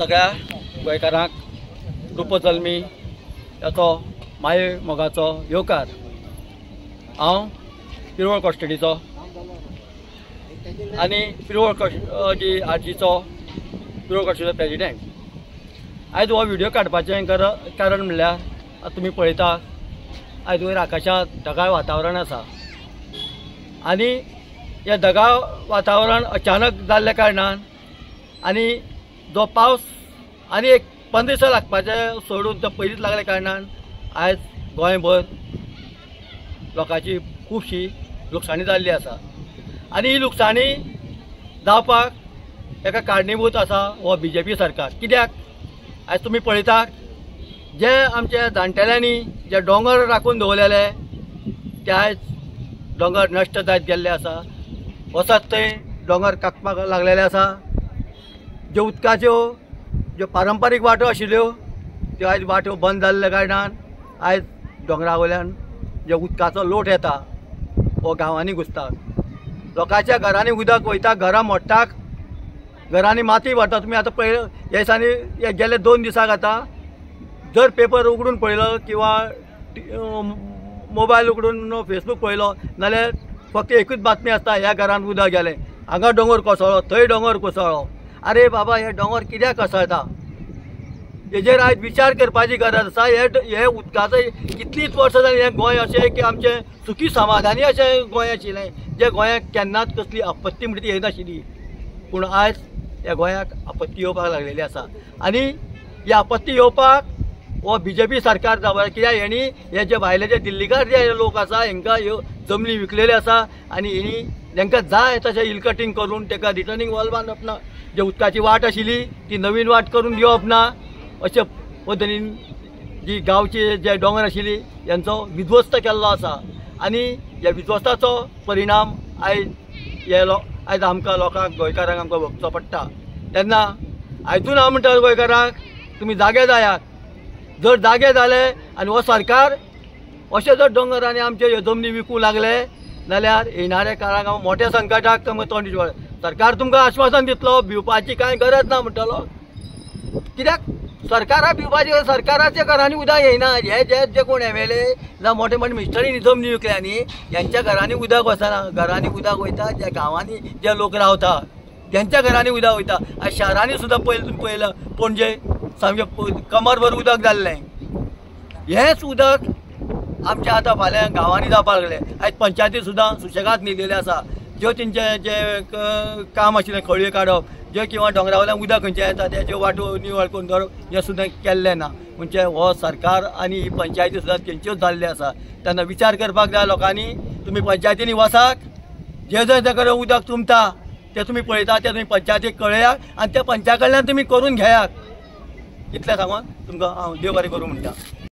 सगळ्या गोंयकारांक रुपजल्मी याचो माये मोगाचो येवकार। हांव पिरवळ कॉस्टडीचो आनी पिरवळ जी आरजीचो पिरवळ कॉस्टडीचो प्रेजिडेंट। आयज हो व्हिडिओ काडपाचें कारण म्हणल्यार तुमी पळयता आयज वयर आकाशांत ढगाळ वातावरण आसा आनी हे ढगाळ वातावरण अचानक जाल्ल्या कारणान आनी जो पावस आनी एक 15 दिसां लागपाचे सोडून तो पयलींच लागल्या कारणान आयज गोंयभर लोकांची खुबशी लुकसाणी जाल्ली आसा आनी ही लुकसाणी जावपाक एका कारणीभूत आसा हो BJP सरकार। कित्याक आयज तुमी पळयता जे आमच्या जाणटेल्यांनी जे दोंगर राखून दवरलेले ते आयज दोंगर नश्ट जायत गेल्ले आसा, वचत थंय दोंगर कापपाक लागलेले आसा। ज्यो उदकाच्यो ज्यो पारंपारीक वाटो आशिल्ल्यो त्यो आयज वाटो बंद जाल्ल्या कारणान आयज दोंगरा वयल्यान जे उदकाचो लोट येता हो गांवांनी घुसता। लोकांच्या घरांनी उदक वयता, घरां मोडटात, घरांनी माती भरता। तुमी आतां पळय ह्या दिसांनी हे गेले 2 दिसाक आतां जर पेपर उगडून पळयलो किंवा मोबायल उगडून फेसबूक पळयलो नाल्यार फक्त एकूच बातमी आसता, ह्या घरान उदक गेलें, हांगा दोंगर कोसळ्ळो, थंय दोंगर कोसळ्ळो। अरे बाबा, हे दोंगर कित्याक कोसळटा हेजेर आयज विचार करपाची गरज आसा। हे उदकाचो कितलींच वर्सां जालीं हें गोंय अशें की आमचें सुखी समाधानी अशें गोंय आशिल्लें, जे गोंयाक केन्नाच कसली आपत्ती म्हणटा ती येनाशिल्ली। पूण आयज ह्या गोंयाक आपत्ती येवपाक लागलेली आसा आनी ही आपत्ती येवपाक हो BJP सरकार जावं। कित्याक हेणी हे जे भायले जे दिल्लीकार जे लोक आसा हांकां ह्यो जमनी विकलेल्यो आसा आनी हेणी तांकां जाय तशें इलकटींग करून ताका रिटर्निंग वॉल बांदप ना, जे उदकाची वाट आशिल्ली ती नवीन वाट करून दिवप ना, अशे पद्दतीन जी गांवची जे दोंगर आशिल्ली यांचो विध्वस्त केल्लो आसा आनी ह्या विध्वस्ताचो परिणाम आयज आमकां लोकांक गोंयकारांक आमकां भोगचो पडटा। तेन्ना आयजून हांव म्हणटा गोंयकारांक, तुमी जागे जायात। जर जागे जाले आनी हो सरकार अशे जर दोंगरांनी आमचे ह्यो जमनी विकूंक लागले जाल्यार येणाऱ्या काळाक हांव मोठ्या संकटाक तुमकां तोंड दिवचें पडटलें। सरकार तुमकां आश्वासन दितलो, भिवपाची कांय गरज ना म्हणटलो। कित्याक सरकाराक भिवपाची सरकाराच्या घरांनी उदक येयना। हे जे कोण MLA जावं मोठे मोठे मिनिस्टरींनी जमनी विकल्या न्ही, यांच्या घरांनी उदक वचना। घरांनी उदक वयता ज्या गांवांनी जे लोक रावता त्यांच्या घरांनी उदक वयता। आयज शारांनी सुद्दां तुमी पळयलां पणजे सामकें कमरभर उदक जाल्लें। हेंच उदक आमच्या आतां फाल्यां गांवांनी जावपाक लागलें। आयज पंचायती सुद्दां सुशेगाद न्हिदलेले आसा। ज्यो तेंचे जे काम आशिल्लें खळयो काडप, जे किंवा दोंगरा वयल्यान उदक खंयचें येता तेजे वाटो निवळ करून दवरप हें सुद्दां केल्लें ना। म्हणजे हो सरकार आनी ही पंचायती सुद्दां तेंच्योच जाल्ल्यो आसा। तेन्ना विचार करपाक जाय लोकांनी। तुमी पंचायतींनी वचात, जे कडेन उदक तुंबता ते तुमी पळयता ते तुमी पंचायतीक कळयात आनी त्या पंचा कडल्यान तुमी करून घेयात। इतलें सांगून तुमकां हांव देव बरें करूं म्हणटा।